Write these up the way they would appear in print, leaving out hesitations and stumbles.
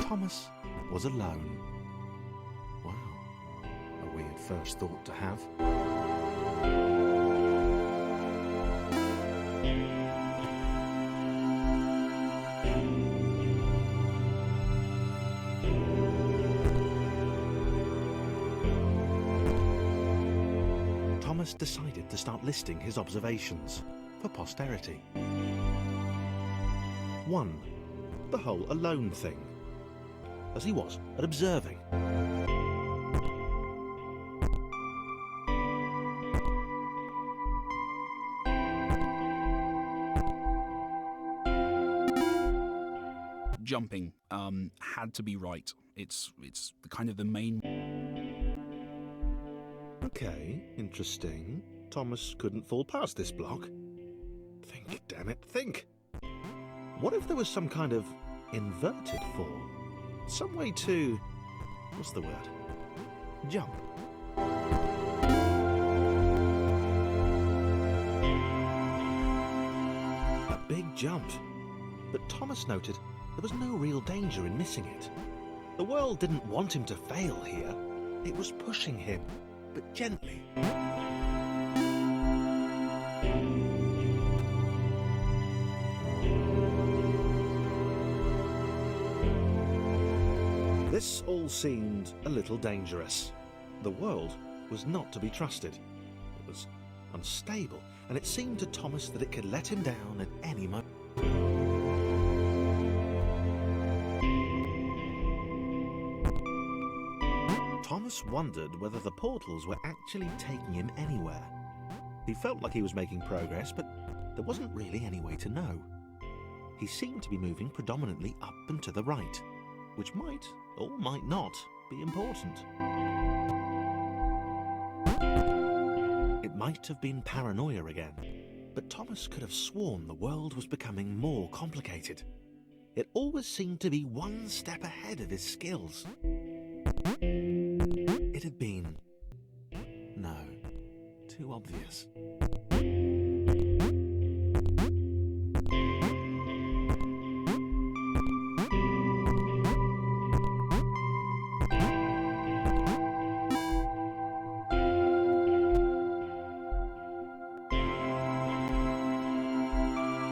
Thomas was alone. Wow, a weird first thought to have. Thomas decided to start listing his observations for posterity. 1. The whole alone thing, as he was at observing. Jumping had to be right. It's the kind of the main. Okay, interesting. Thomas couldn't fall past this block. Think, damn it, think! What if there was some kind of inverted fall? Some way to... what's the word? Jump. A big jump. But Thomas noted there was no real danger in missing it. The world didn't want him to fail here. It was pushing him, but gently. This all seemed a little dangerous. The world was not to be trusted. It was unstable, and it seemed to Thomas that it could let him down at any moment. Thomas wondered whether the portals were actually taking him anywhere. He felt like he was making progress, but there wasn't really any way to know. He seemed to be moving predominantly up and to the right, which might, or might not, be important. It might have been paranoia again, but Thomas could have sworn the world was becoming more complicated. It always seemed to be one step ahead of his skills. It had been... no, too obvious.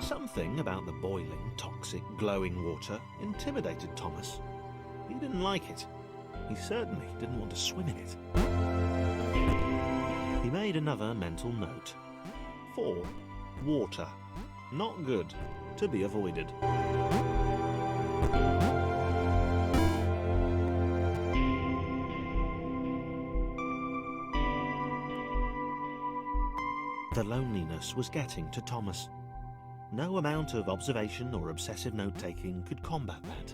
Something about the boiling, toxic, glowing water intimidated Thomas. He didn't like it. He certainly didn't want to swim in it. He made another mental note. 4. Water. Not good. To be avoided. The loneliness was getting to Thomas. No amount of observation or obsessive note-taking could combat that.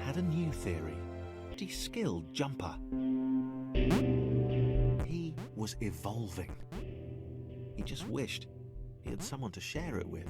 Had a new theory. A skilled jumper. He was evolving. He just wished he had someone to share it with.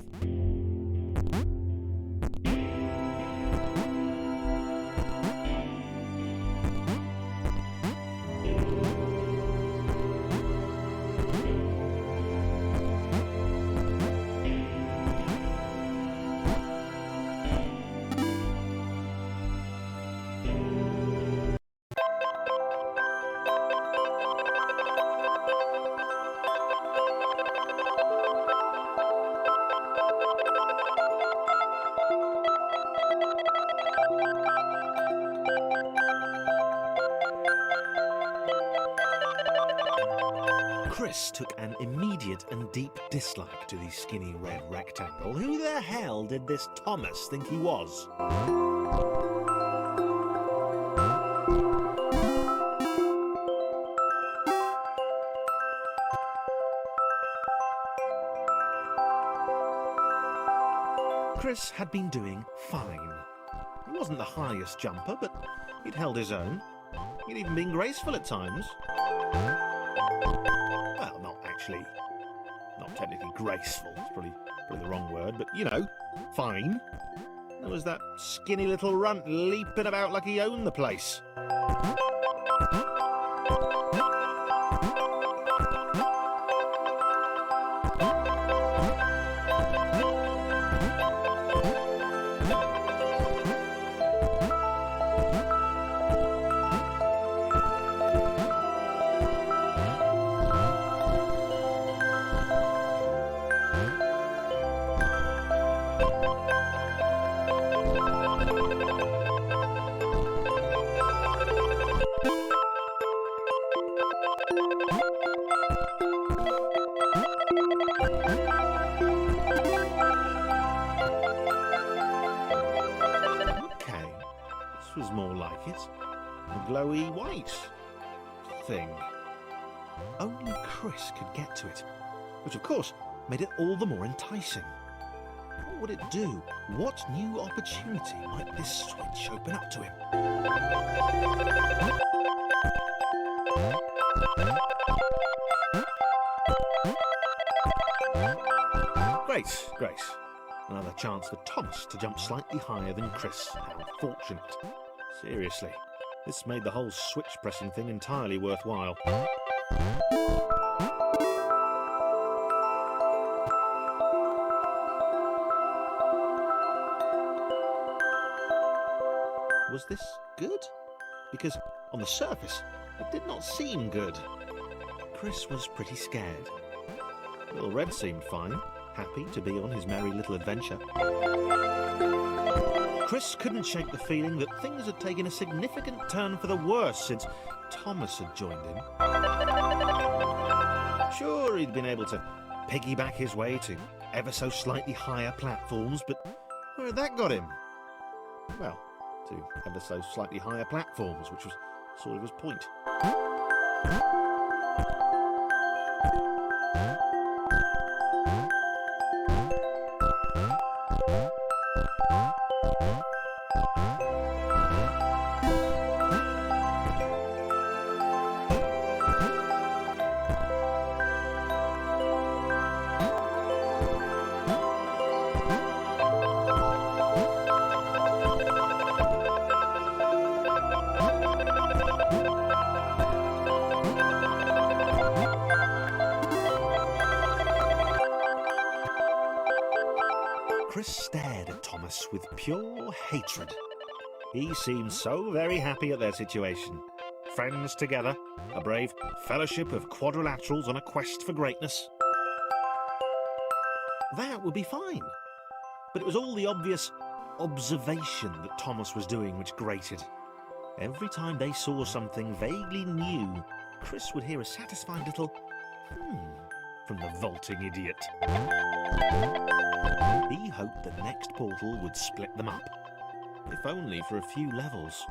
Chris took an immediate and deep dislike to the skinny red rectangle. Who the hell did this Thomas think he was? Chris had been doing fine. He wasn't the highest jumper, but he'd held his own. He'd even been graceful at times. Well, not technically graceful, it's probably the wrong word, but you know, fine. There was that skinny little runt leaping about like he owned the place. Was more like it. A glowy white thing. Only Chris could get to it, which of course made it all the more enticing. What would it do? What new opportunity might this switch open up to him? Great. Another chance for Thomas to jump slightly higher than Chris. How fortunate. Seriously, this made the whole switch pressing thing entirely worthwhile. Was this good? Because on the surface, it did not seem good. Chris was pretty scared. Little Red seemed fine, happy to be on his merry little adventure. Chris couldn't shake the feeling that things had taken a significant turn for the worse since Thomas had joined him. Sure, he'd been able to piggyback his way to ever so slightly higher platforms, but where had that got him? Well, to ever so slightly higher platforms, which was sort of his point. Chris stared at Thomas with pure hatred. He seemed so very happy at their situation. Friends together, a brave fellowship of quadrilaterals on a quest for greatness. That would be fine. But it was all the obvious observation that Thomas was doing which grated. Every time they saw something vaguely new, Chris would hear a satisfied little from the vaulting idiot. He hoped the next portal would split them up, if only for a few levels.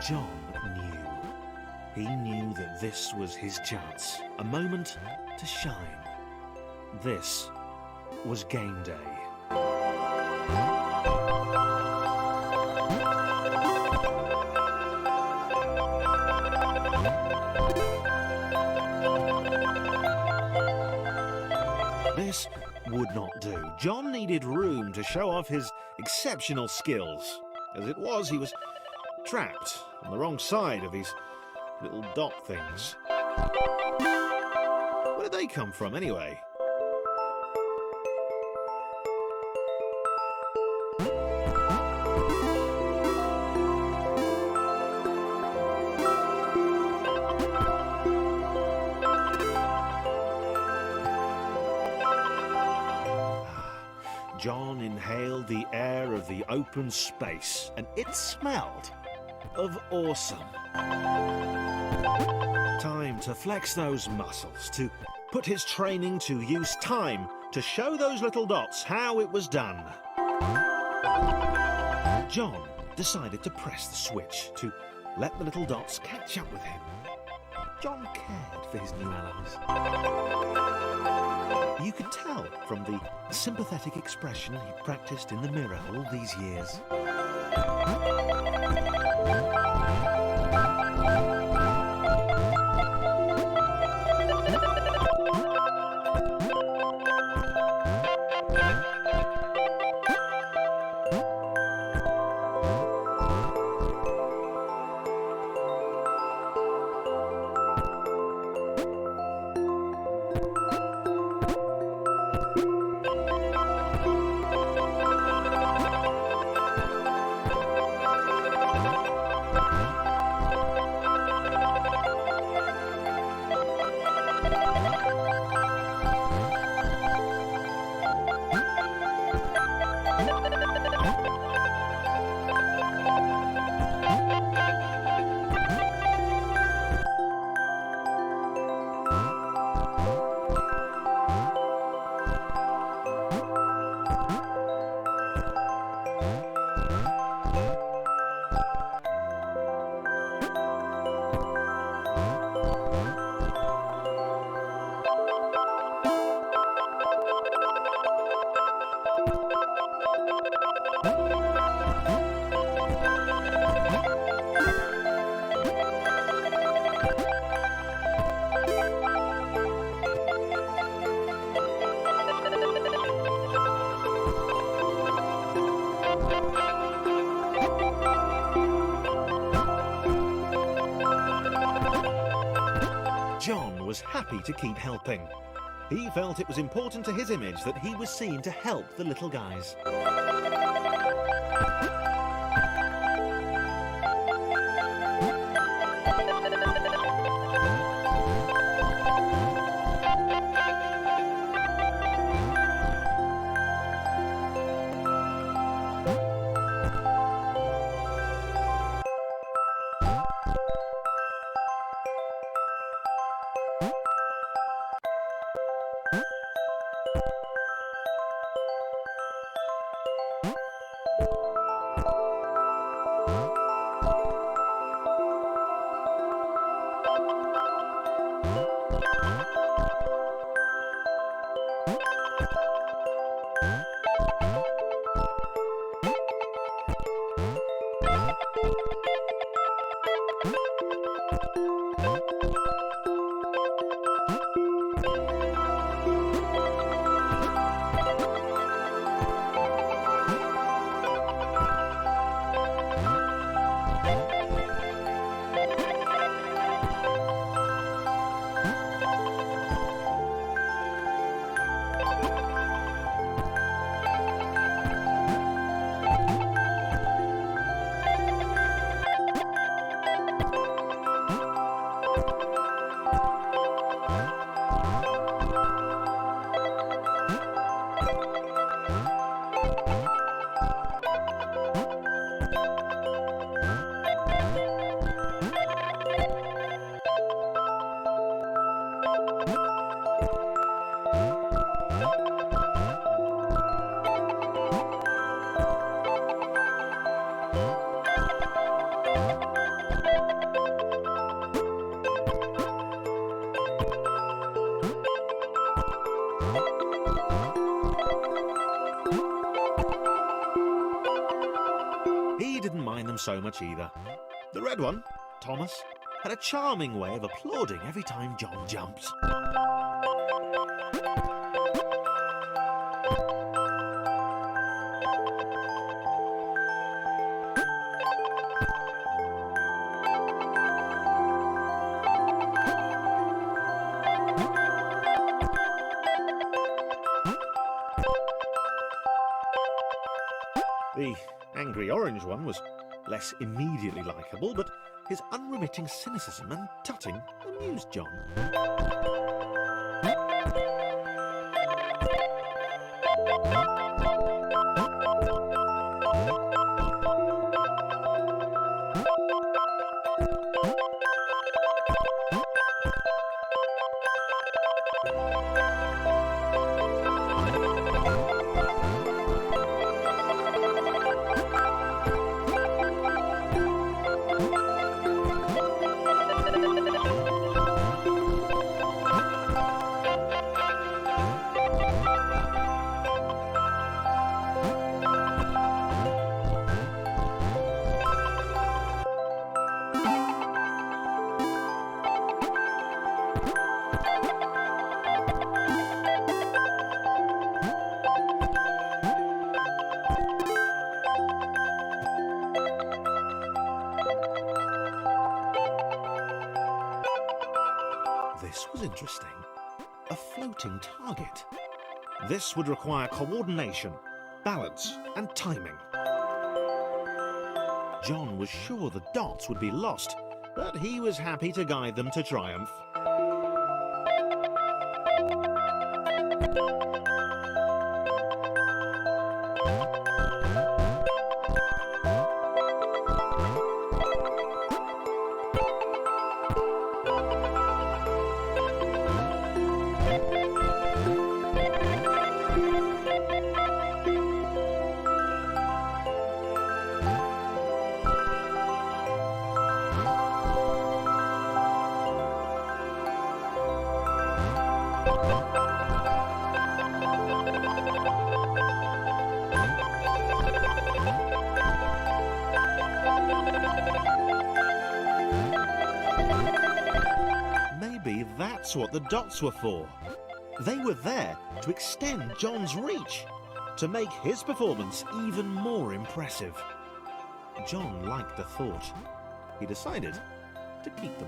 John knew. He knew that this was his chance, a moment to shine. This was game day. This would not do. John needed room to show off his exceptional skills. As it was, he was trapped on the wrong side of these little dot things. Where did they come from, anyway? John inhaled the air of the open space, and it smelled of awesome. Time to flex those muscles, to put his training to use, time to show those little dots how it was done. John decided to press the switch to let the little dots catch up with him. John cared for his new allies. You could tell from the sympathetic expression he practiced in the mirror all these years. John was happy to keep helping. He felt it was important to his image that he was seen to help the little guys. He didn't mind them so much either. The red one, Thomas, had a charming way of applauding every time John jumped. The angry orange one was less immediately likeable, but his unremitting cynicism and tutting amused John. This was interesting. A floating target. This would require coordination, balance, and timing. John was sure the dots would be lost, but he was happy to guide them to triumph. Maybe that's what the dots were for. They were there to extend John's reach, to make his performance even more impressive. John liked the thought. He decided to keep them.